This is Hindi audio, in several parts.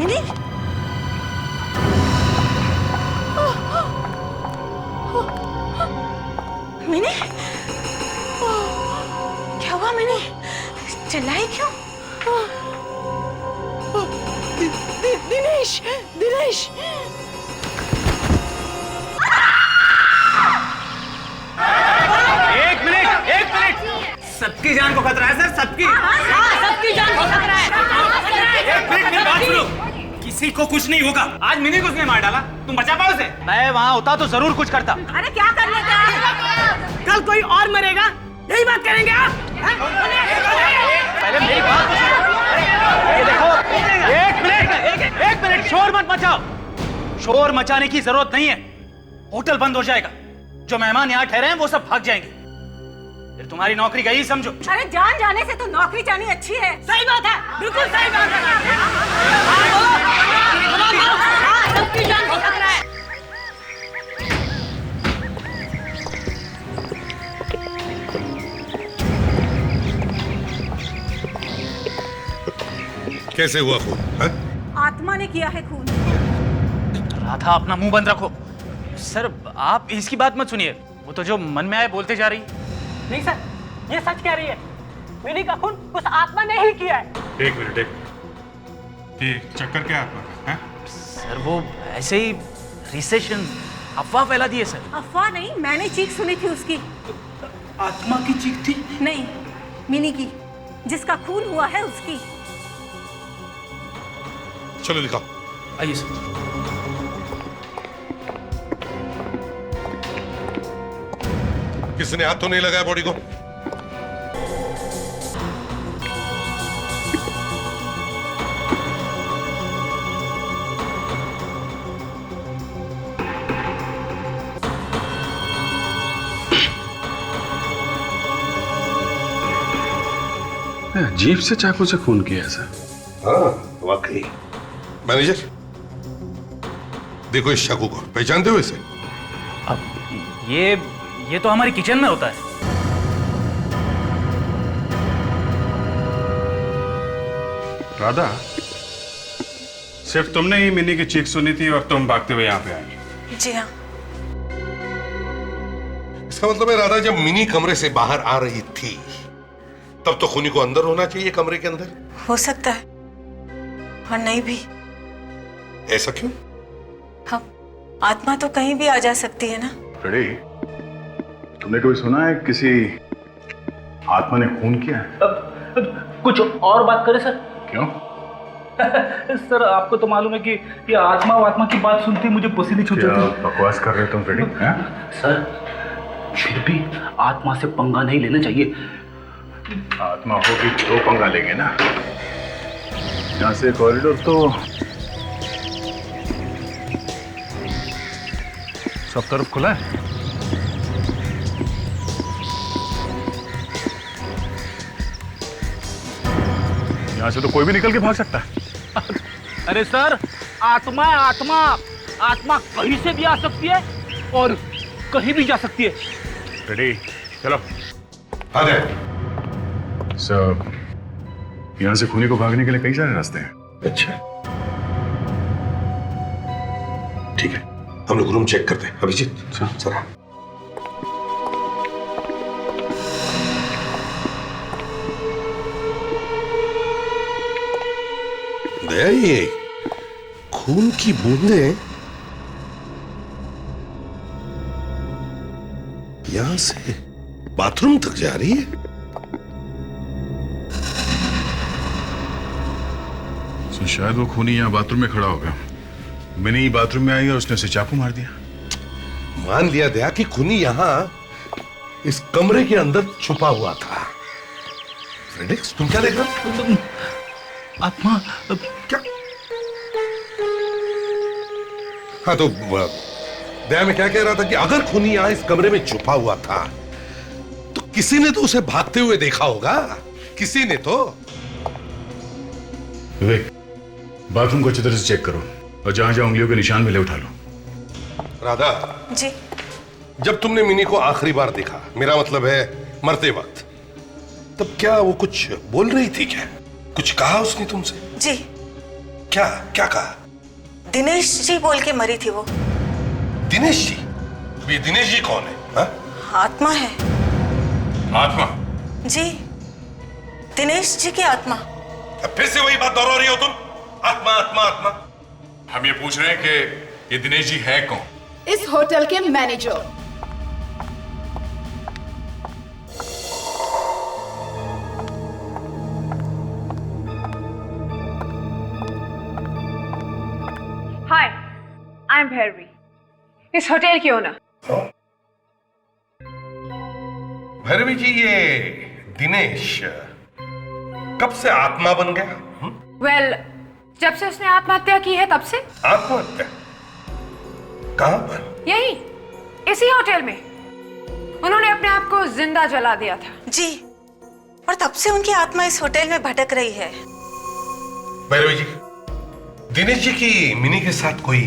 मिनी, मिनी, क्या हुआ मिनी? चिल्लाई क्यों? दिनेश, दिनेश। एक मिनट, सबकी जान को खतरा है सर, सबकी। सबकी जान को खतरा है। एक मिनट मेरी बात सुनो, किसी को कुछ नहीं होगा। आज मिनी को उसने मार डाला, तुम बचा पाओ उसे? मैं वहाँ होता तो जरूर कुछ करता। अरे क्या कर लेते हैं? कल कोई और मरेगा, यही बात करेंगे आप? पहले मेरी बात तो सुनो। ये देखो, एक मिनट, शोर मत मचाओ। शोर मचाने की जरूरत नहीं है, होटल बंद हो जाएगा। जो मेहमान यहाँ ठहरे हैं वो सब भाग जाएंगे, फिर तुम्हारी नौकरी गई समझो। अरे जान जाने से तो नौकरी जानी अच्छी है। सही बात है, बिल्कुल सही बात है। सबकी जान को खतरा है। कैसे हुआ खून? आत्मा ने किया है खून। राधा अपना मुंह बंद रखो। सर आप इसकी बात मत सुनिए, वो तो जो मन में आए बोलते जा रही। नहीं सर, ये सच कह रही है। मिनी का खून उस आत्मा ने ही किया है। एक मिनट, ये चक्कर क्या आत्मा का? सर वो ऐसे ही रिसेशन अफवाह फैला दी है सर। अफवाह नहीं, मैंने चीख सुनी थी उसकी। आत्मा की चीख थी? नहीं, मिनी की, जिसका खून हुआ है उसकी। चलो दिखाओ। आइए सर। किसने हाथ तो नहीं लगाया बॉडी को? अजीब से चाकू से खून किया सर। हाँ वाकई। मैनेजर देखो इस चाकू को, पहचानते हो इसे? अब ये तो हमारी किचन में होता है। राधा, सिर्फ तुमने ही मिनी की चीख सुनी थी और तुम भागते हुए यहाँ पे आई? जी हाँ। इसका मतलब है राधा जब मिनी कमरे से बाहर आ रही थी तब तो खूनी को अंदर होना चाहिए, कमरे के अंदर। हो सकता है और नहीं भी। ऐसा क्यों? हाँ, आत्मा तो कहीं भी आ जा सकती है ना। फ्रेडी, तुमने कभी सुना है किसी आत्मा ने खून किया है? कुछ और बात करें सर? क्यों? सर आपको तो मालूम है कि ये आत्मा की बात सुनते ही मुझे पसीने छूट जाते हैं। बकवास कर रहे हो तुम फ्रेडी? सर फिर भी आत्मा से पंगा नहीं लेना चाहिए। आत्मा होगी तो पंगा लेंगे ना। यहाँ से कॉरिडोर तो सब तरफ खुला है। यहाँ से तो कोई भी निकल के भाग सकता है। अरे सर, आत्मा कहीं से भी आ सकती है और कहीं भी जा सकती है। रेडी, चलो। आ जाए। सब यहाँ से खूनी को भागने के लिए कई सारे रास्ते हैं। अच्छा ठीक है, हम लोग रूम चेक करते हैं। अभिजीत जरा। दया, ये खून की बूंदें यहां से बाथरूम तक जा रही है। तो शायद वो खूनी यहाँ बाथरूम में खड़ा होगा। मिनी बाथरूम में आई और उसने उसे चाकू मार दिया। मान लिया दया कि खूनी यहां इस कमरे के अंदर छुपा हुआ था। फ्रेडिक्स, तुम क्या देख रहे हो? आत्मा क्या? हाँ तो दया मैं क्या कह रहा था कि अगर खूनी यहां इस कमरे में छुपा हुआ था तो किसी ने तो उसे भागते हुए देखा होगा। किसी ने तो। विवेक, बाथरूम को अच्छी तरह से चेक करो और जहां जहां उंगलियों के निशान मिले उठा लो। राधा जी। जब तुमने मिनी को आखिरी बार देखा, मेरा मतलब है मरते वक्त, तब क्या वो कुछ बोल रही थी? क्या कुछ कहा उसने तुमसे? जी। क्या क्या कहा? दिनेश जी बोल के मरी थी वो। दिनेश जी? ये दिनेश जी कौन है? हा? आत्मा है आत्मा? जी, दिनेश जी की आत्मा। अब फिर से वही बात दोहरा रही हो तुम? आत्मा आत्मा आत्मा। हम ये पूछ रहे हैं कि ये दिनेश जी है कौन? इस होटल के manager. Hi, I am Bhairavi, इस होटल की ओनर। भैरवी जी, ये दिनेश कब से आत्मा बन गया? वेल, जब से उसने आत्महत्या की है तब से। आत्महत्या? कहां पर? यही, इसी होटल में। उन्होंने अपने आप को जिंदा जला दिया था। जी, और तब से उनकी आत्मा इस होटल में भटक रही है। भैरवी जी, दिनेश जी की मिनी के साथ कोई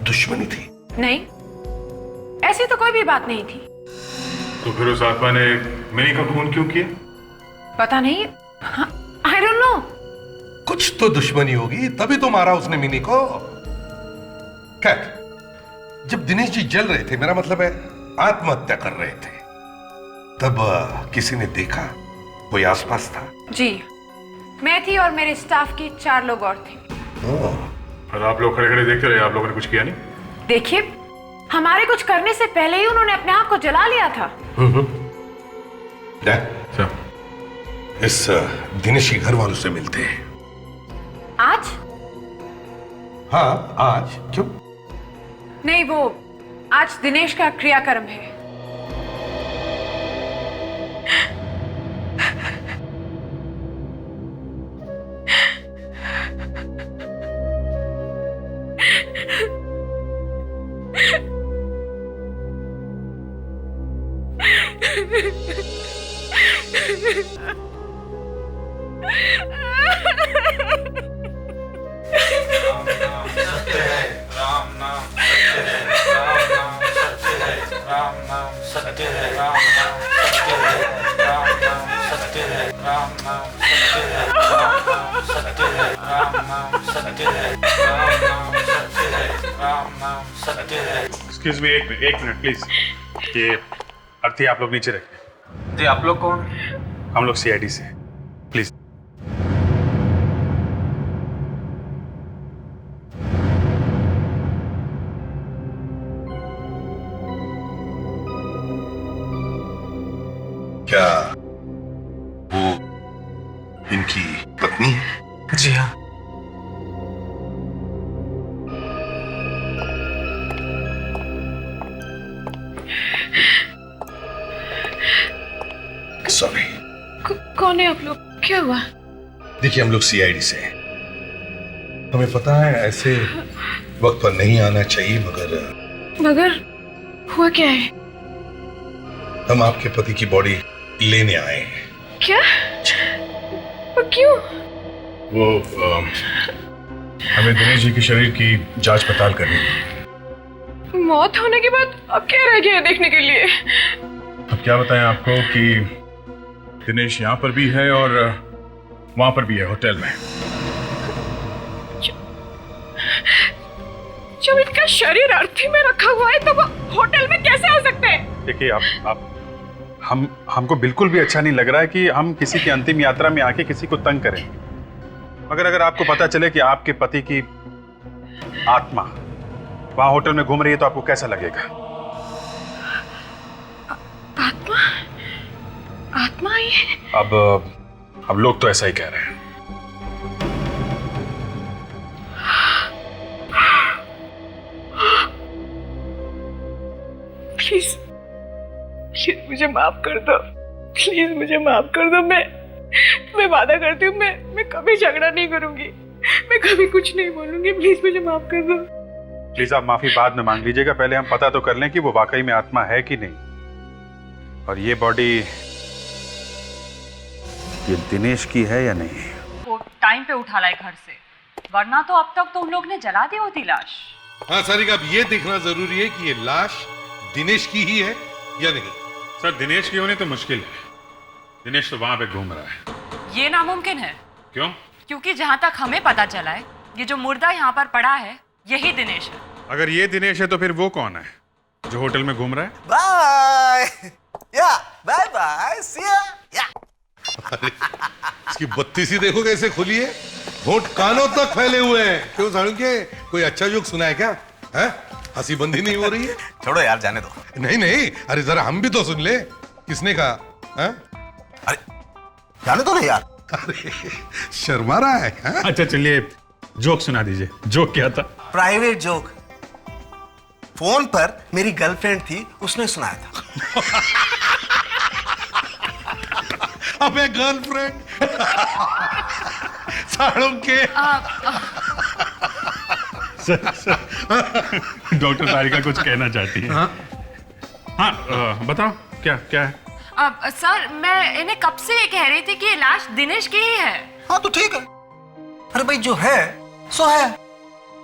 दुश्मनी थी? नहीं, ऐसी तो कोई भी बात नहीं थी। तो फिर उस आत्मा ने मिनी का खून क्यों किया? पता नहीं, आई डोंट नो। कुछ तो दुश्मनी होगी, तभी तो मारा उसने मिनी को। खैर, जब दिनेश जी जल रहे थे, मेरा मतलब है आत्महत्या कर रहे थे, तब किसी ने देखा? कोई आसपास था? जी, मैं थी और मेरे स्टाफ के 4 लोग और थे। और आप लोग खड़े खड़े देखते रहे, आप लोगों ने कुछ किया नहीं? देखिए, हमारे कुछ करने से पहले ही उन्होंने अपने आप को जला लिया था। इस दिनेश के घर वालों से मिलते हैं। आज? हाँ, आज। क्यों? नहीं, वो आज दिनेश का क्रियाक्रम है। एक्सक्यूज मी, एक मिनट प्लीज। ये अर्थी आप लोग नीचे रखिए। जी, आप लोग कौन? हम लोग सीआईडी से, प्लीज। क्या वो इनकी पत्नी है? जी हाँ। सॉरी। कौन है आप लोग? क्या हुआ? देखिए, हम लोग सीआईडी से हैं। हमें पता है ऐसे वक्त पर नहीं आना चाहिए, मगर हुआ क्या है? हम आपके पति की बॉडी लेने आए हैं। क्या? वो क्यों? वो हमें दिनेश जी के शरीर की जांच पड़ताल करनी है। मौत होने के बाद अब क्या रह गया देखने के लिए? अब क्या बताएं आपको कि दिनेश यहाँ पर भी है और वहां पर भी है, होटल में। जब इनका शरीर अर्थी में रखा हुआ है तो वो होटल में कैसे आ सकते हैं? देखिए, आप हमको बिल्कुल भी अच्छा नहीं लग रहा है कि हम किसी की अंतिम यात्रा में आके किसी को तंग करें। मगर अगर आपको पता चले कि आपके पति की आत्मा वहां होटल में घूम रही है तो आपको कैसा लगेगा? आत्मा? आत्मा आई है? अब लोग तो ऐसा ही कह रहे हैं। प्लीज मुझे माफ कर दो। प्लीज मुझे माफ कर दो। मैं वादा करती हूँ, मैं कभी झगड़ा नहीं करूंगी, मैं कभी कुछ नहीं बोलूंगी। प्लीज मुझे माफ कर दो। प्लीज आप माफी बाद में मांग लीजिएगा, पहले हम पता तो कर लें कि वो वाकई में आत्मा है कि नहीं, और ये बॉडी ये दिनेश की है या नहीं। वो टाइम पे उठा लाए घर से, वरना तो अब तक तो उन लोग ने जला दी होती लाश। हाँ सारिका, अब ये देखना जरूरी है कि ये लाश दिनेश की ही है या नहीं। सर, दिनेश की होनी तो मुश्किल है, दिनेश तो वहां पे घूम रहा है। ये नामुमकिन है। क्यों? क्योंकि जहां तक हमें पता चला है ये जो मुर्दा यहाँ पर पड़ा है यही दिनेश है। अगर ये दिनेश है तो फिर वो कौन है जो होटल में घूम रहा है? बाय या बाय बाय सी या। इसकी बत्ती सी देखो कैसे खुली है, होंठ कानों तक फैले हुए हैं। क्यों सालुंके, कोई अच्छा जोक सुना है क्या? हैं? हंसी बंदी नहीं हो रही है? छोड़ो यार, जाने दो। नहीं नहीं, अरे जरा हम भी तो सुन ले। किसने कहा? हैं? अरे जाने दो ना यार। अरे शर्मा रहा है, हैं? अच्छा चलिए जोक सुना दीजिए। जोक क्या था? Private joke. फोन पर मेरी गर्लफ्रेंड थी, उसने सुनाया था। अबे गर्लफ्रेंड सालुंके। डॉक्टर तारिका कुछ कहना चाहती है। हाँ बताओ क्या क्या है? सर मैं इन्हें कब से ये कह रही थी कि ये लाश दिनेश की ही है। हाँ तो ठीक है। अरे भाई जो है सो है।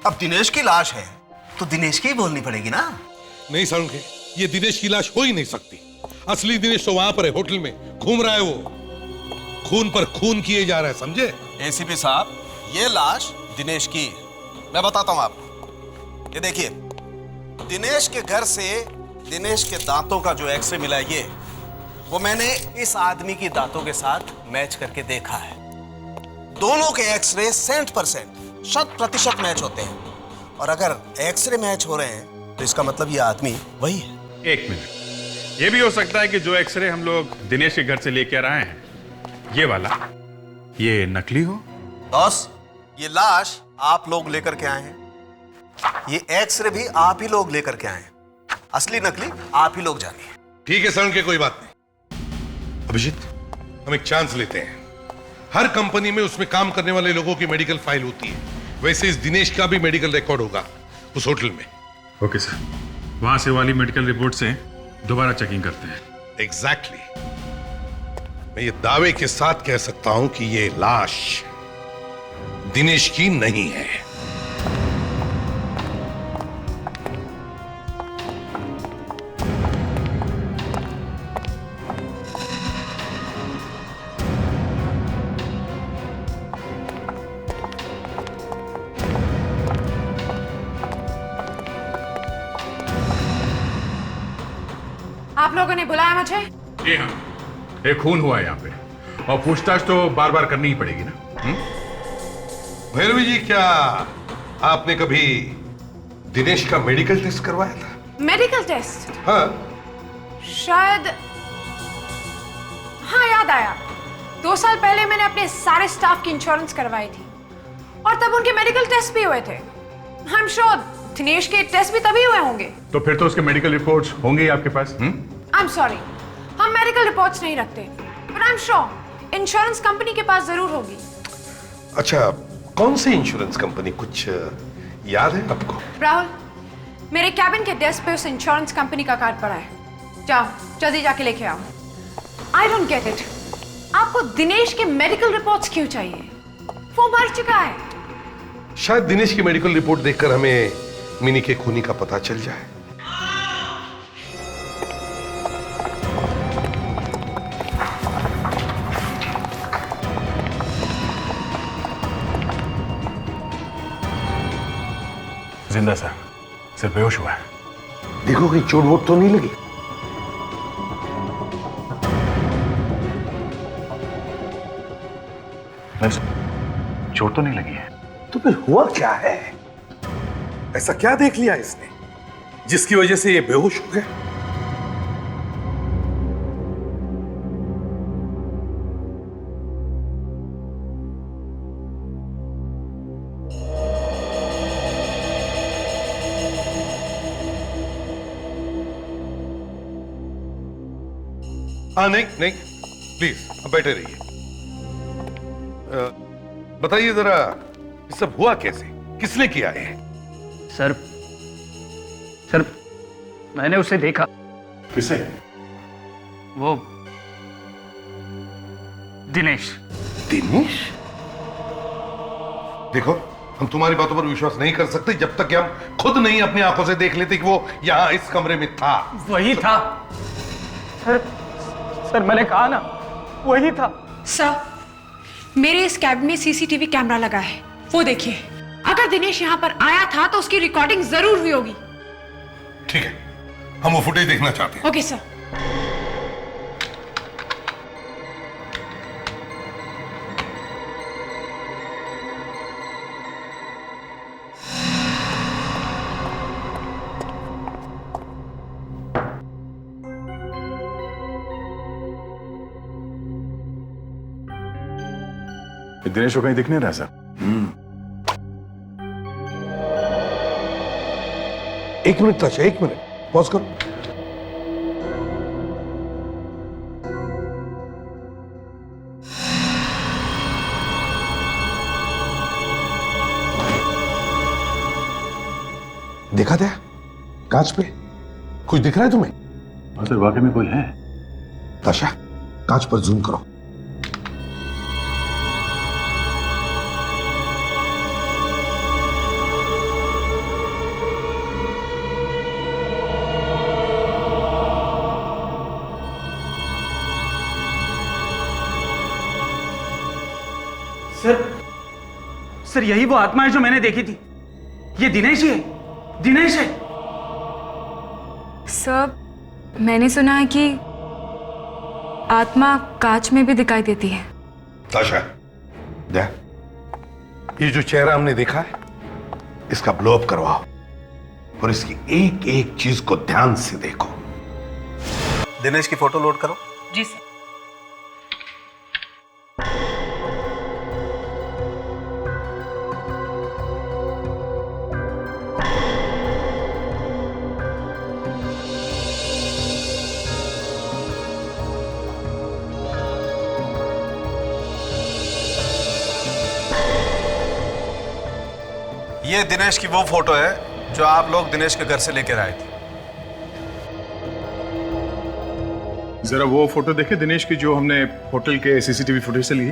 अब दिनेश की लाश है तो दिनेश की ही बोलनी पड़ेगी ना। नहीं सालुंके, ये दिनेश की लाश हो ही नहीं सकती। असली दिनेश तो वहां पर है, होटल में घूम रहा है। वो खून पर खून किए जा रहा है, समझे? एसीपी साहब, ये लाश दिनेश की है। मैं बताता हूं आपको। ये देखिए, दिनेश के घर से दिनेश के दांतों का जो एक्सरे मिला है, ये वो मैंने इस आदमी की दांतों के साथ मैच करके देखा है। दोनों के एक्सरे 100% 100% मैच होते हैं। और अगर एक्सरे मैच हो रहे हैं तो इसका मतलब ये आदमी वही है। एक मिनट, ये भी हो सकता है कि जो एक्सरे हम लोग दिनेश के घर से लेकर आए हैं, ये वाला, ये नकली हो। बॉस, ये लाश आप लोग लेकर के आए हैं, ये एक्सरे भी आप ही लोग लेकर के आए हैं। असली नकली आप ही लोग जानिए। ठीक है सालुंके, कोई बात नहीं। अभिजीत, हम एक चांस लेते हैं। हर कंपनी में उसमें काम करने वाले लोगों की मेडिकल फाइल होती है, वैसे इस दिनेश का भी मेडिकल रिकॉर्ड होगा उस होटल में। ओके सर, वहां से वाली मेडिकल रिपोर्ट से दोबारा चेकिंग करते हैं। एग्जैक्टली। मैं ये दावे के साथ कह सकता हूं कि ये लाश दिनेश की नहीं है। आप लोगों ने बुलाया मुझे? जी हाँ, एक खून हुआ है यहाँ पे और पूछताछ तो बार बार करनी ही पड़ेगी ना। भैरवी जी, क्या आपने कभी दिनेश का मेडिकल टेस्ट करवाया था? Medical test? हाँ। शायद हाँ, याद आया। 2 साल पहले मैंने अपने सारे स्टाफ की इंश्योरेंस करवाई थी और तब उनके मेडिकल टेस्ट भी हुए थे। आई एम श्योर दिनेश के टेस्ट भी तभी हुए होंगे। तो फिर तो उसके मेडिकल रिपोर्ट्स होंगे ही आपके पास। आई एम सॉरी, हम मेडिकल रिपोर्ट्स नहीं रखते, but I am sure insurance company के पास जरूर होगी। अच्छा, कौन सी इंश्योरेंस कंपनी, कुछ याद है आपको? राहुल, मेरे कैबिन के डेस्क पे उस इंश्योरेंस कंपनी का कार्ड पड़ा है। जाओ जल्दी जाके लेके आओ। आई डोंट गेट इट, आपको दिनेश के मेडिकल रिपोर्ट्स क्यों चाहिए? वो मर चुका है। शायद दिनेश की मेडिकल रिपोर्ट देखकर हमें मिनी के खूनी का पता चल जाए। जिंदा सर, सिर्फ बेहोश हुआ है। देखो कहीं चोट वोट तो नहीं लगी? नहीं, चोट तो नहीं लगी है। तो फिर हुआ क्या है? ऐसा क्या देख लिया इसने जिसकी वजह से ये बेहोश हो गया? हाँ, नहीं नहीं, प्लीज अब बैठे रहिए। बताइए जरा, ये सब हुआ कैसे, किसने किया है? सर मैंने उसे देखा। किसे? वो दिनेश। दिनेश? देखो, हम तुम्हारी बातों पर विश्वास नहीं कर सकते जब तक कि हम खुद नहीं अपनी आंखों से देख लेते कि वो यहां इस कमरे में था। वही था सर, मैंने कहा ना, वही था। सर, मेरे इस कैबिन में सीसीटीवी कैमरा लगा है, वो देखिए। अगर दिनेश यहाँ पर आया था तो उसकी रिकॉर्डिंग जरूर हुई होगी। ठीक है, हम वो फुटेज देखना चाहते हैं। Okay sir. दिनेश को कहीं दिख नहीं रहा सर। एक मिनट ताशा, एक मिनट, पॉज करो। देखा था कांच पे कुछ दिख रहा है तुम्हें? हाँ सर, वाकई में कोई है। ताशा, कांच पर जूम करो। सर यही वो आत्मा है जो मैंने देखी थी। ये दिनेश ही है, दिनेश है। सर, मैंने सुना है कि आत्मा कांच में भी दिखाई देती है। ताशा, देख, ये जो चेहरा हमने देखा है, इसका ब्लो अप करवाओ और इसकी एक एक चीज को ध्यान से देखो। दिनेश की फोटो लोड करो। जी सर। ये दिनेश की वो फोटो है जो आप लोग दिनेश के घर से लेकर आए थे। जरा वो फोटो देखे दिनेश की, जो हमने होटल के सीसीटीवी फुटेज से ली।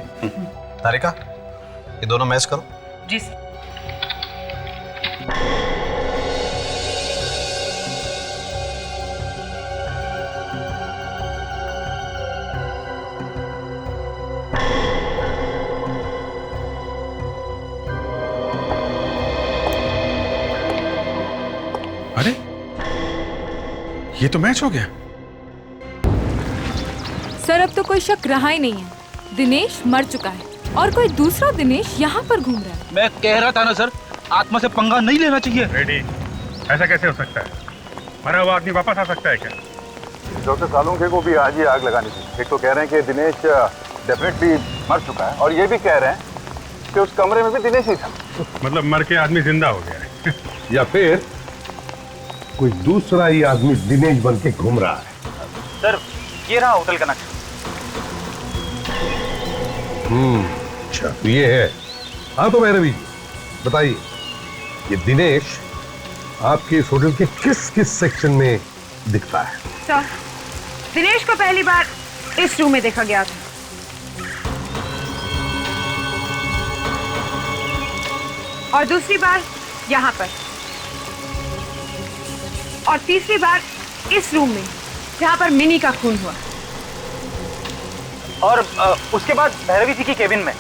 तारिका, ये दोनों मैच करो। जी सर। अरे ये तो मैच हो गया। सर, अब तो कोई शक रहा ही नहीं है। दिनेश मर चुका है और कोई दूसरा दिनेश यहाँ पर घूम रहा है। मैं कह रहा था ना सर, आत्मा से पंगा नहीं लेना चाहिए। रेडी, ऐसा कैसे हो सकता है? मरा हुआ आदमी वापस आ सकता है क्या? डॉक्टर सालुंखे को भी आज ही आग लगानी थी। एक तो कह रहे हैं कि दिनेश डेफिनेटली मर चुका है, और ये भी कह रहे हैं कि उस कमरे में भी दिनेश ही था। मतलब मर के आदमी जिंदा हो गया है। या फिर कोई दूसरा ही आदमी दिनेश बन के घूम रहा है। सर ये रहा होटल का नक्शा। अच्छा, तो ये है। हाँ तो भैरवी जी बताइए, ये दिनेश आपके इस होटल के किस किस सेक्शन में दिखता है? सर, दिनेश को पहली बार इस रूम में देखा गया था, और दूसरी बार यहाँ पर, और तीसरी बार इस रूम में जहाँ पर मिनी का खून हुआ, और उसके बाद भैरवी जी की केबिन में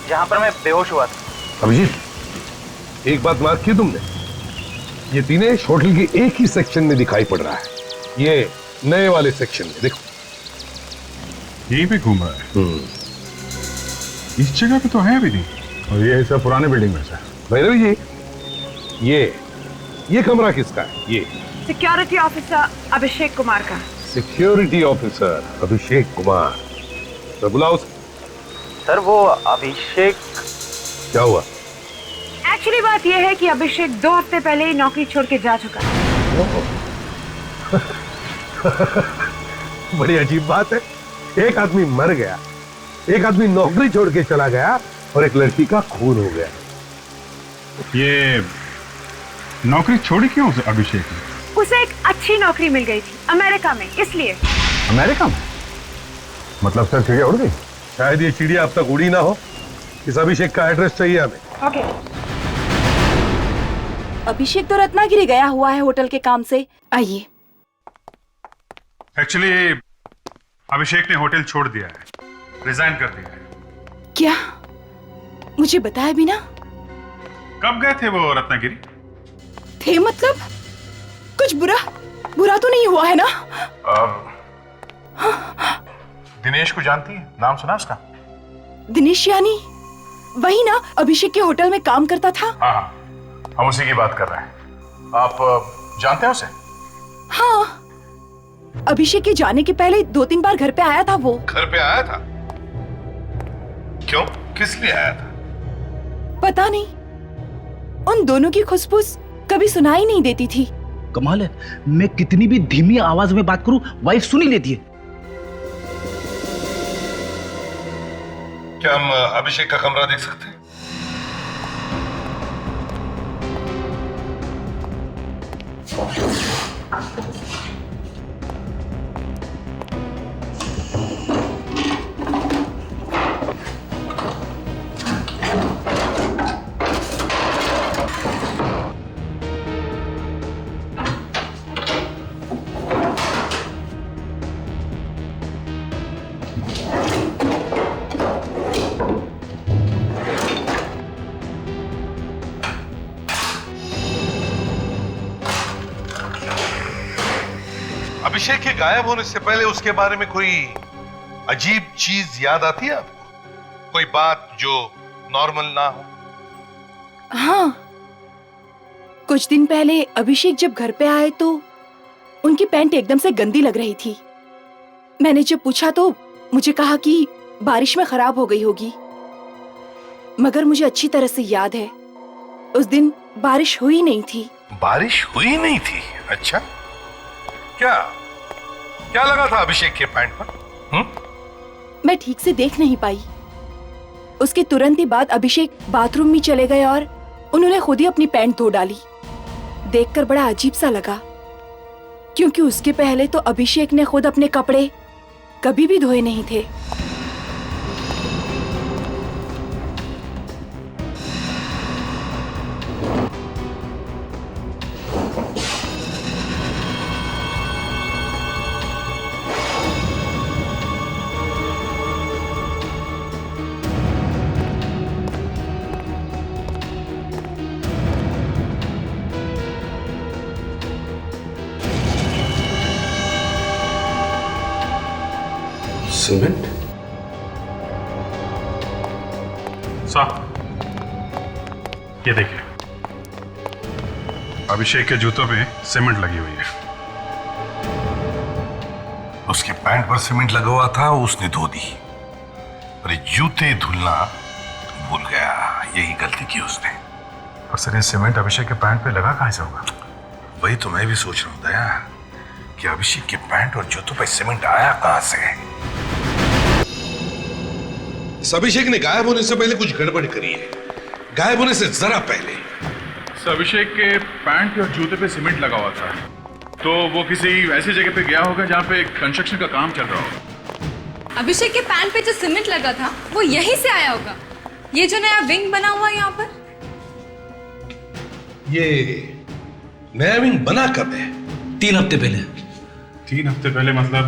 जहाँ पर मैं बेहोश हुआ था। अभिजीत, एक बात मार्क की तुमने? ये दिनेश होटल की एक ही सेक्शन में दिखाई पड़ रहा है, ये नए वाले सेक्शन में। देखो यहीं पे घूम रहा है। इस जगह पे तो है अभी नहीं, और ये सब पुराने बिल्डिंग में से। भैरवी जी, ये कमरा किसका है? ये सिक्योरिटी ऑफिसर अभिषेक कुमार का। सिक्योरिटी ऑफिसर अभिषेक कुमार, तो बुलाओ। सर वो अभिषेक, क्या हुआ? एक्चुअली बात यह है कि अभिषेक 2 हफ्ते पहले ही नौकरी छोड़ के जा चुका है। बड़ी अजीब बात है, एक आदमी मर गया, एक आदमी नौकरी छोड़ के चला गया, और एक लड़की का खून हो गया। ये नौकरी छोड़ी क्यों अभिषेक ने? उसे एक अच्छी नौकरी मिल गई थी अमेरिका में, इसलिए। अमेरिका में? मतलब सर चिड़िया उड़ गई? शायद ये चिड़िया अब तक उड़ी ना हो। इस अभिषेक का एड्रेस चाहिए हमें। ओके। अभिषेक तो रत्नागिरी गया हुआ है होटल के काम से। आइए। एक्चुअली अभिषेक ने होटल छोड़ दिया है, रिजाइन कर दिया है। क्या? मुझे बताया भी ना? कब गए थे वो रत्नागिरी? थे मतलब कुछ बुरा तो नहीं हुआ है ना? दिनेश को जानती है? नाम सुना उसका? दिनेश यानी वही ना, अभिषेक के होटल में काम करता था? हाँ, हम उसी की बात कर रहे हैं। आप जानते हैं उसे? हाँ, अभिषेक के जाने के पहले 2-3 बार घर पे आया था वो। घर पे आया था? क्यों? किस लिए आया था? पता नहीं, उन दोनों की खुशबूस कभी सुनाई नहीं देती थी। कमाल है, मैं कितनी भी धीमी आवाज में बात करूं, वाइफ सुन ही लेती है। क्या हम अभिषेक का कमरा देख सकते हैं? अभिषेक के गायब होने से पहले उसके बारे में कोई अजीब चीज याद आती है आपको? कोई बात जो नॉर्मल ना हो? हाँ, कुछ दिन पहले अभिषेक जब घर पे आए तो उनकी पैंट एकदम से गंदी लग रही थी। मैंने जब पूछा तो मुझे कहा कि बारिश में खराब हो गई होगी, मगर मुझे अच्छी तरह से याद है उस दिन बारिश हुई नहीं थी। बारिश हुई नहीं थी? अच्छा, क्या लगा था अभिषेक के पैंट पर? मैं ठीक से देख नहीं पाई। उसके तुरंत ही बाद अभिषेक बाथरूम में चले गए और उन्होंने खुद ही अपनी पैंट धो डाली। देखकर बड़ा अजीब सा लगा, क्योंकि उसके पहले तो अभिषेक ने खुद अपने कपड़े कभी भी धोए नहीं थे। सीमेंट? साहब, ये देखिए, अभिषेक के जूतों पे सीमेंट लगी हुई है। उसके पैंट पर सीमेंट लगा हुआ था, उसने धो दी, और ये जूते धुलना भूल गया। यही गलती की उसने। और सर, ये सीमेंट अभिषेक के पैंट पे लगा कहां से होगा? वही तो मैं भी सोच रहा हूं दया, कि अभिषेक के पैंट और जूतों पे सीमेंट आया कहां से? इस अभिषेक ने गायब होने से पहले कुछ गड़बड़ करी है। गायब होने से जरा पहले। सर, अभिषेक के पैंट और जूते पे सीमेंट लगा हुआ था, तो वो किसी ऐसी जगह पे गया होगा जहाँ पे कंस्ट्रक्शन का काम चल रहा होगा। अभिषेक के पैंट पे जो सीमेंट लगा था वो यहीं से आया होगा। ये जो नया विंग बना हुआ है यहाँ पर, ये नया विंग बना कब है? 3 हफ्ते पहले। 3 हफ्ते पहले मतलब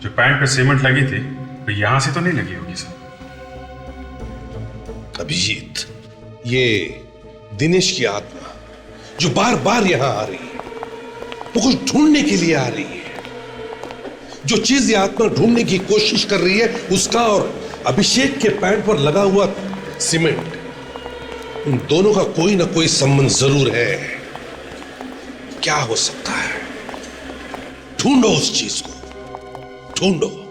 जो पैंट पे सीमेंट लगी थी तो यहाँ से तो नहीं लगी होगी सर। अभिजीत, ये दिनेश की आत्मा जो बार बार यहां आ रही है, वो कुछ ढूंढने के लिए आ रही है। जो चीज ये आत्मा ढूंढने की कोशिश कर रही है, उसका और अभिषेक के पैंट पर लगा हुआ सीमेंट, उन दोनों का कोई ना कोई संबंध जरूर है। क्या हो सकता है? ढूंढो उस चीज को, ढूंढो।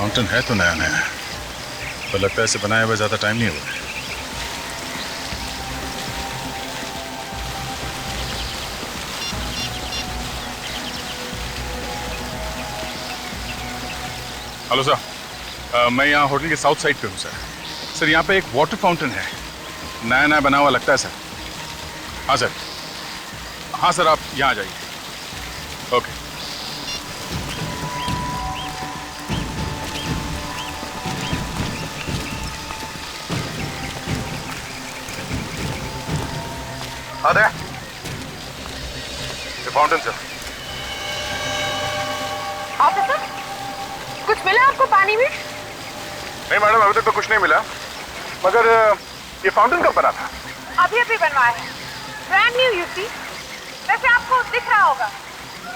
फाउंटेन है तो नया नया है, पर लगता है इसे बनाए हुए ज्यादा टाइम नहीं हुआ है। हेलो सर, मैं यहाँ होटल के साउथ साइड पे हूँ सर। सर यहाँ पे एक वाटर फाउंटेन है, नया नया बना हुआ लगता है सर। हाँ सर, हाँ सर, आप यहाँ आ जाइए। ओके। अरे ये फाउंटेन सर। ऑफिसर, कुछ मिला आपको पानी में? नहीं मैडम, अभी तक तो कुछ नहीं मिला, मगर ये फाउंटेन कब बना था? अभी अभी बनवाया है, ब्रांड न्यू यू सी। वैसे आपको दिख रहा होगा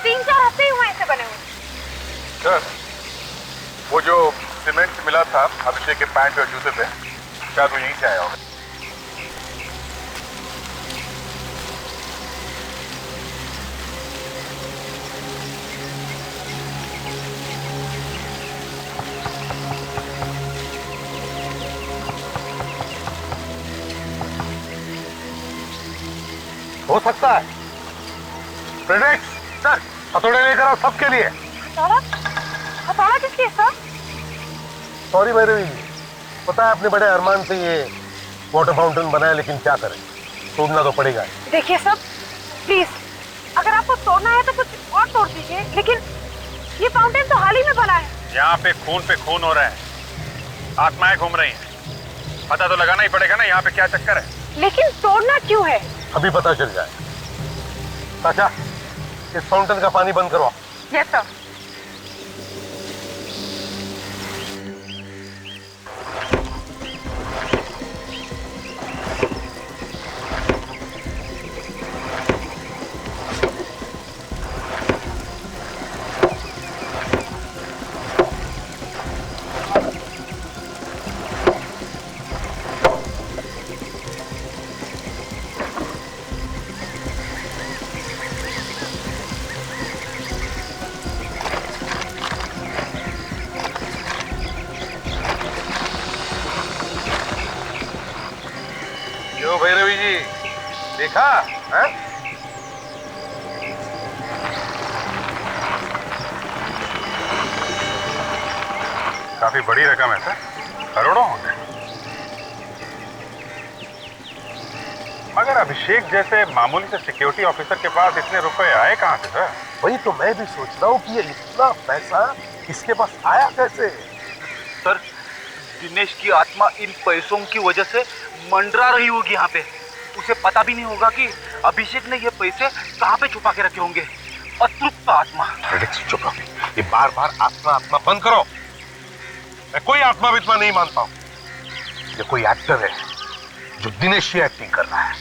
3-4 हफ्ते ही हुए इसे बने हुए। सर, वो जो सीमेंट मिला था अभिषेक के पैंट और जूते पे, शायद वो यहीं से आया होगा। हो सकता है। फ्रेडरिक, सर, हथौड़े लेकर आओ सबके लिए। हथौड़ा किस लिए सर? सॉरी भैरवी जी, पता है अपने बड़े अरमान से ये वाटर फाउंटेन बनाया, लेकिन क्या करें, तोड़ना तो पड़ेगा। देखिए सर, प्लीज, अगर आपको तोड़ना है तो कुछ और तोड़ दीजिए, लेकिन ये फाउंटेन तो हाल ही में बना है। यहाँ पे खून हो रहा है, आत्माएं घूम रही हैं। पता तो लगाना ही पड़ेगा ना यहाँ पे क्या चक्कर है। लेकिन तोड़ना क्यों है? अभी पता चल जाए। चाचा, इस फाउंटेन का पानी बंद करवाओ। Yes sir. क्यों भैरवी जी, देखा है? काफी बड़ी रकम है सर, करोड़ों होंगे। मगर अभिषेक जैसे मामूली से सिक्योरिटी ऑफिसर के पास इतने रुपए आए कहाँ से सर? वही तो मैं भी सोच रहा हूँ कि ये इतना पैसा इसके पास आया कैसे? सर, दिनेश की आत्मा इन पैसों की वजह से मंडरा रही होगी यहाँ पे। उसे पता भी नहीं होगा कि अभिषेक ने ये पैसे कहाँ पे छुपा के रखे होंगे। अतृप्त आत्मा। चुप रहो, ये बार बार आत्मा आत्मा बंद करो। मैं कोई आत्मा वित्मा नहीं मानता हूँ। ये कोई एक्टर है जो दिनेश की एक्टिंग कर रहा है।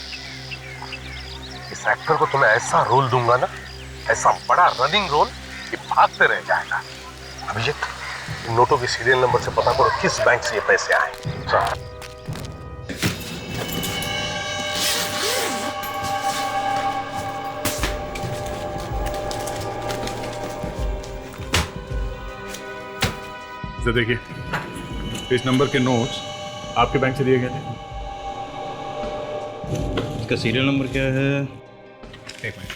इस एक्टर को तुम्हें ऐसा रोल दूंगा ना, ऐसा बड़ा रनिंग रोल कि भागते रह जाएगा। अभिषेक, नोटों के सीरियल नंबर से पता करो किस बैंक से ये पैसे आए। तो देखिए, इस नंबर के नोट्स आपके बैंक से दिए गए थे। इसका सीरियल नंबर क्या है? एक मिनट।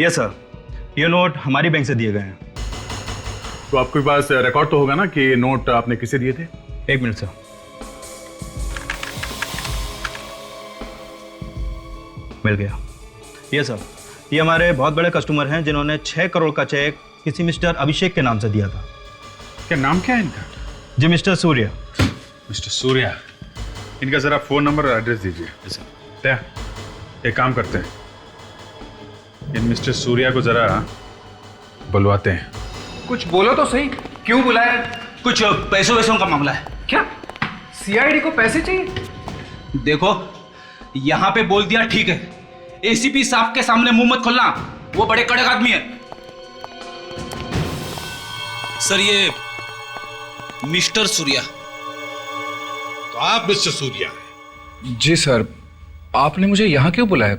यस सर, ये नोट हमारी बैंक से दिए गए हैं। तो आपके पास रिकॉर्ड तो होगा ना कि ये नोट आपने किसे दिए थे? एक मिनट सर। मिल गया। ये सर, ये हमारे बहुत बड़े कस्टमर हैं जिन्होंने 6 करोड़ का चेक किसी मिस्टर अभिषेक के नाम से दिया था। क्या नाम क्या है इनका? जी मिस्टर सूर्या। मिस्टर सूर्या, इनका जरा फोन नंबर और एड्रेस दीजिए। क्या एक काम करते हैं, इन मिस्टर सूर्या को जरा बुलवाते हैं। कुछ बोलो तो सही, क्यों बुलाया? कुछ पैसों वैसों का मामला है। क्या सीआईडी को पैसे चाहिए? देखो, यहां पे बोल दिया ठीक है, एसीपी साहब के सामने मुंह मत खोलना, वो बड़े कड़क आदमी है। सर, ये मिस्टर सूर्या। तो आप मिस्टर सूर्या हैं? जी सर, आपने मुझे यहाँ क्यों बुलाया?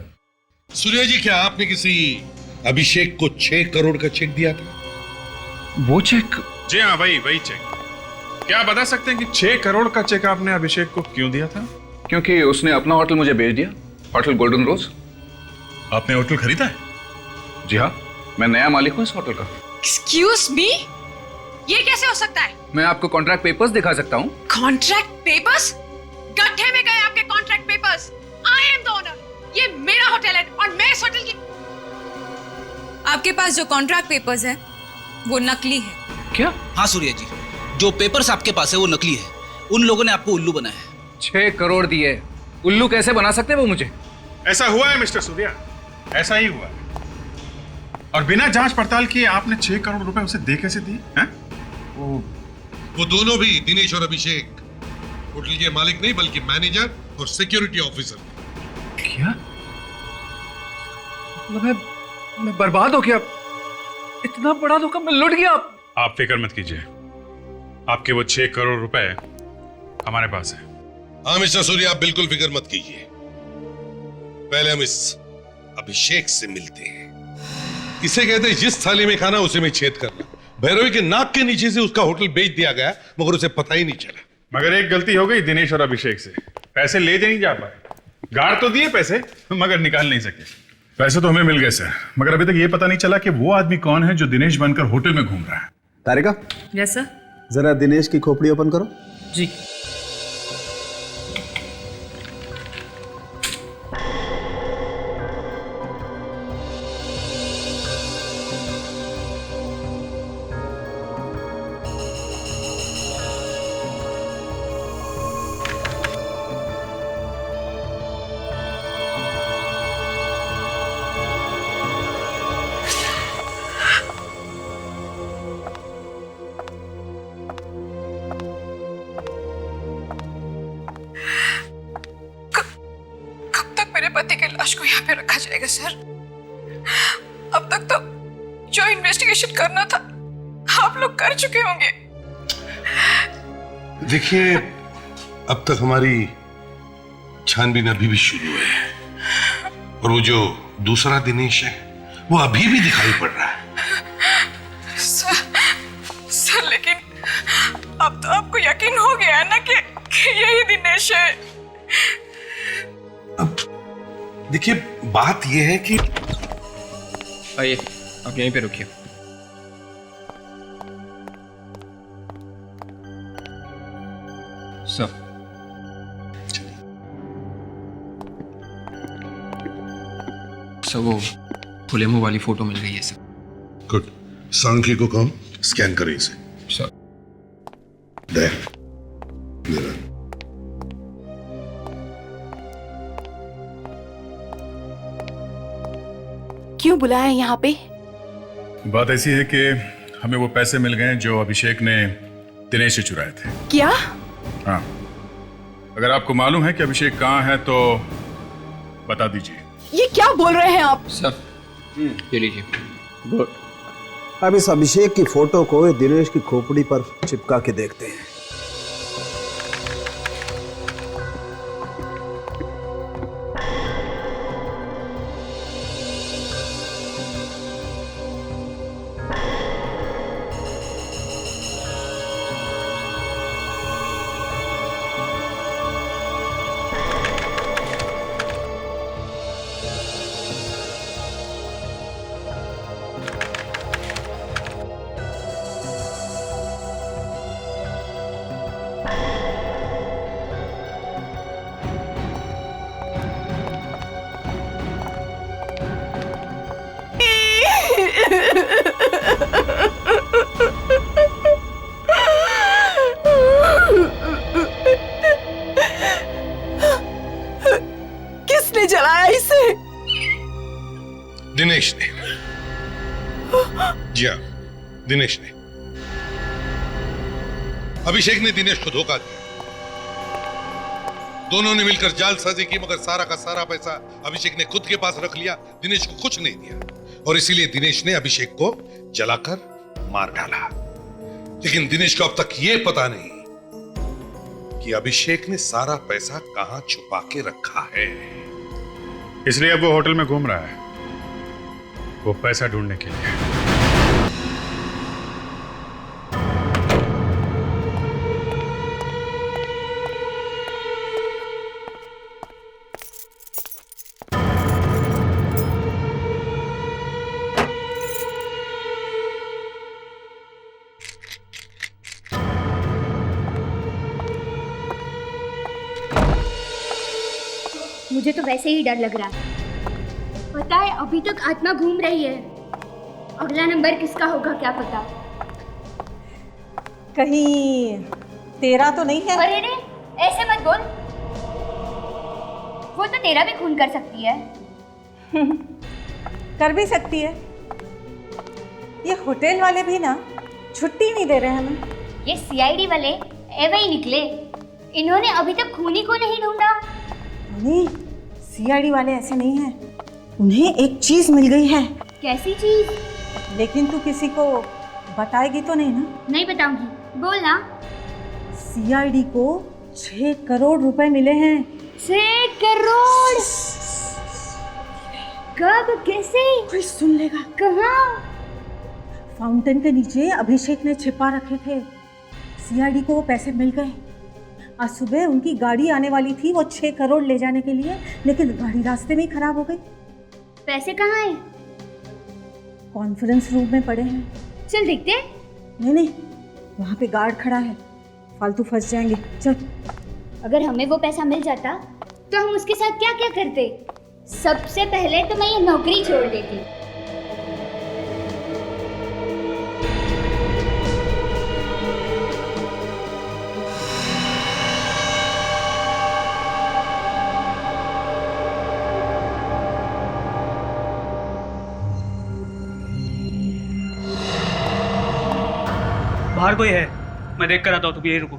सूर्या जी, क्या आपने किसी अभिषेक को 6 करोड़ का चेक दिया था? वो चेक? जी हाँ, वही चेक। क्या बता सकते हैं कि 6 करोड़ का चेक आपने अभिषेक को क्यों दिया था? क्योंकि उसने अपना होटल मुझे बेच दिया, होटल गोल्डन रोज। आपने होटल खरीदा है? जी हाँ, मैं नया मालिक हूँ इस होटल का। एक्सक्यूज मी, ये कैसे हो सकता है? मैं आपको कॉन्ट्रैक्ट पेपर्स दिखा सकता हूँ। Contract papers? गड्ढे में गए आपके contract papers. I am the owner, ये मेरा होटल है और मैं इस होटल की। आपके पास जो कॉन्ट्रैक्ट पेपर्स है वो नकली है। क्या? हाँ सूर्या जी, जो पेपर्स आपके पास है वो नकली है। उन लोगों ने आपको उल्लू बनाया है। 6 करोड़ दिए, उल्लू कैसे बना सकते हैं वो मुझे? ऐसा हुआ है मिस्टर सूर्या, ऐसा ही हुआ है। और बिना जांच पड़ताल किए आपने 6 करोड़ रुपए उसे दे कैसे दिए? वो दोनों भी, दिनेश और अभिषेक, होटल के मालिक नहीं बल्कि मैनेजर और सिक्योरिटी ऑफिसर। क्या? मैं बर्बाद हो गया। इतना बड़ा धोखा मैं लुट गया। आप फिक्र मत कीजिए, आपके वो 6 करोड़ रुपए हमारे पास है। हाँ मिस्टर सूर्या, आप बिल्कुल फिक्र मत कीजिए। पहले हम इस अभिषेक से मिलते हैं। इसे कहते हैं जिस थाली में खाना उसे में छेद करना। भैरवी के नाक के नीचे से उसका होटल बेच दिया गया, मगर उसे पता ही नहीं चला। मगर एक गलती हो गई दिनेश और अभिषेक से, पैसे ले नहीं जा पाए। गाड़ तो दिए पैसे, मगर निकाल नहीं सके। पैसे तो हमें मिल गए सर, मगर अभी तक ये पता नहीं चला कि वो आदमी कौन है जो दिनेश बनकर होटल में घूम रहा है। तारिका, यस सर। जरा दिनेश की खोपड़ी ओपन करो। जी। पति की लाश को यहाँ पे रखा जाएगा सर? अब तक तो जो इन्वेस्टिगेशन करना था आप लोग कर चुके होंगे। देखिए, अब तक हमारी छानबीन अभी भी शुरू है और वो जो दूसरा दिनेश है वो अभी भी दिखाई पड़ रहा है। सर लेकिन अब तो आपको यकीन हो गया है ना कि यही दिनेश है। अब देखिए, बात यह है कि आइए, आप यहीं पे रुकिए। सर, वो खुले मुंह वाली फोटो मिल गई है सर। गुड। सांख्य को कम स्कैन करें इसे। सर। क्यों बुलाया यहाँ पे? बात ऐसी है कि हमें वो पैसे मिल गए जो अभिषेक ने दिनेश से चुराए थे। क्या? हाँ, अगर आपको मालूम है कि अभिषेक कहाँ है तो बता दीजिए। ये क्या बोल रहे हैं आप? सर, ये लीजिए। गुड। अब इस अभिषेक की फोटो को दिनेश की खोपड़ी पर चिपका के देखते हैं। किसने जलाया इसे? दिनेश ने। जी हाँ, दिनेश ने। अभिषेक ने दिनेश को धोखा दिया। दोनों ने मिलकर जालसाजी की, मगर सारा का सारा पैसा अभिषेक ने खुद के पास रख लिया, दिनेश को कुछ नहीं दिया। और इसीलिए दिनेश ने अभिषेक को जलाकर मार डाला। लेकिन दिनेश को अब तक यह पता नहीं कि अभिषेक ने सारा पैसा कहां छुपा के रखा है। इसलिए अब वो होटल में घूम रहा है, वो पैसा ढूंढने के लिए। मुझे तो वैसे ही डर लग रहा है। पता है अभी तक आत्मा घूम रही है। अगला नंबर किसका होगा क्या पता। कहीं तेरा तो नहीं है? अरे रे, ऐसे मत बोल। वो तो तेरा भी खून कर सकती है। कर भी सकती है। ये होटल वाले भी ना छुट्टी नहीं दे रहे हमें। ये सीआईडी वाले एवे ही निकले। इन्होंने अभी तक खूनी को नहीं ढूंढा। नहीं, सीआईडी वाले ऐसे नहीं हैं। उन्हें एक चीज मिल गई है। कैसी चीज? लेकिन तू किसी को बताएगी तो नहीं ना? नहीं बताऊंगी, बोल ना। सीआईडी को 6 करोड़ रुपए मिले हैं। 6 करोड़? कब, कैसे? कोई सुन लेगा। कहाँ? फाउंटेन के नीचे अभिषेक ने छिपा रखे थे। सीआईडी को वो पैसे मिल गए। आज सुबह उनकी गाड़ी आने वाली थी वो 6 करोड़ ले जाने के लिए, लेकिन गाड़ी रास्ते में ही खराब हो गई। पैसे कहाँ हैं? कॉन्फ्रेंस रूम में पड़े हैं। चल देखते। नहीं, वहाँ पे गार्ड खड़ा है, फालतू फंस जाएंगे। चल। अगर हमें वो पैसा मिल जाता तो हम उसके साथ क्या क्या करते? सबसे पहले तो मैं ये नौकरी छोड़ देती। बाहर कोई है? मैं देख कर आता हूँ, तुम यही रुको।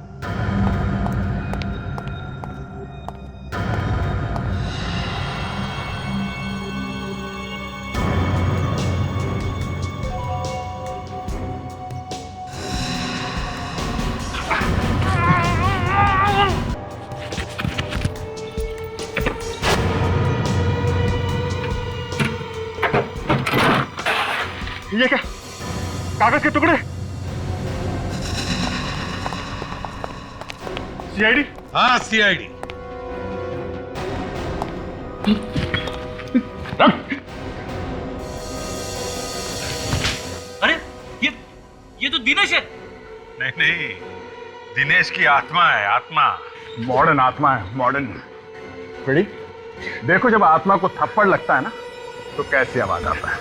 ये क्या? कागज के टुकड़े? सीआईडी? हाँ, सीआईडी। अरे ये तो दिनेश है। नहीं, दिनेश की आत्मा है, आत्मा। मॉडर्न आत्मा है, मॉडर्न। रेडी? देखो, जब आत्मा को थप्पड़ लगता है ना तो कैसी आवाज आता है।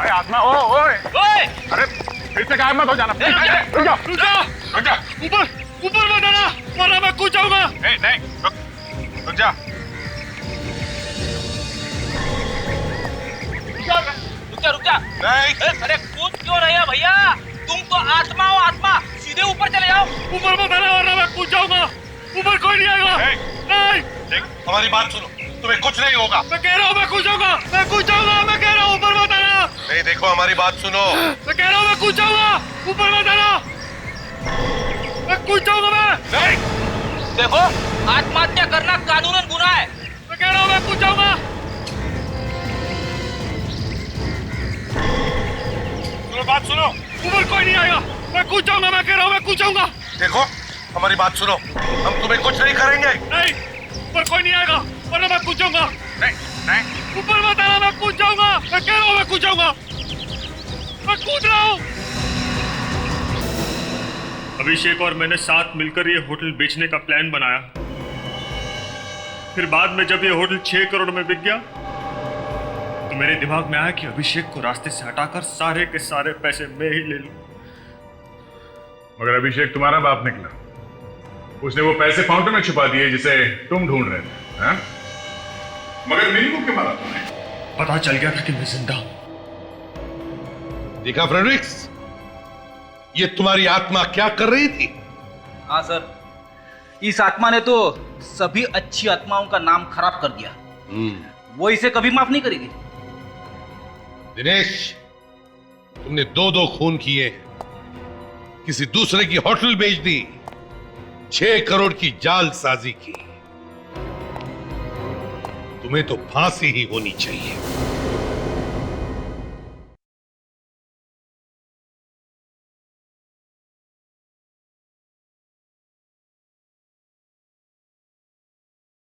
आत्मा, ओए! अरे फिर से गायब मत हो जाना। रुक जा। ऊपर मत आना, वरना मैं कूद जाऊंगा। नहीं, रुक जा। रुक जा। नहीं। अरे कूद क्यों रहे हैं भैया? तुम तो आत्मा हो, आत्मा। सीधे ऊपर चले जाओ। ऊपर मत आना, वरना मैं कूद जाऊंगा। ऊपर कोई नहीं आएगा। नहीं। देख, हमारी बात सुनो, तुम्हें कुछ नहीं होगा। मैं कह रहा हूँ मैं कूद जाऊंगा। मैं कह रहा हूँ ऊपर मत आना। नहीं, देखो हमारी बात सुनो। मैं कह रहा हूँ मैं कूद जाऊंगा। ऊपर मत आना। मैं कूद जाऊंगा। मैं नहीं। देखो, आत्महत्या करना कानूनन गुनाह है। मैं कह रहा हूँ मैं कूद जाऊंगा। बात सुनो, ऊपर कोई नहीं आएगा। मैं कूद जाऊंगा। मैं कह रहा हूँ मैं कूद जाऊंगा। देखो, हमारी बात सुनो, हम तुम्हें कुछ नहीं करेंगे। नहीं, ऊपर कोई नहीं आएगा, वरना मैं कूद जाऊंगा। नहीं, ऊपर मत आना, मैं कूद जाऊंगा। मैं कह रहा हूँ मैं कूद जाऊंगा। मैं कूद रहा हूँ। अभिषेक और मैंने साथ मिलकर ये होटल बेचने का प्लान बनाया। फिर बाद में जब ये होटल 6 करोड़ में बिक गया तो मेरे दिमाग में आया कि अभिषेक को रास्ते से हटाकर सारे के सारे पैसे मैं ही ले लूं। मगर अभिषेक तुम्हारा बाप निकला। उसने वो पैसे फाउंटेन में छुपा दिए जिसे तुम ढूंढ रहे थे। हाँ? मगर मेरी को क्यों मारा तुमने? पता चल गया था कि मैं जिंदा हूं। देखा फ्रेडरिक्स, ये तुम्हारी आत्मा क्या कर रही थी? हाँ सर, इस आत्मा ने तो सभी अच्छी आत्माओं का नाम खराब कर दिया। वो इसे कभी माफ नहीं करेगी। दिनेश, तुमने 2-2 खून किए, किसी दूसरे की होटल बेच दी, 6 करोड़ की जालसाजी की। तुम्हें तो फांसी ही होनी चाहिए।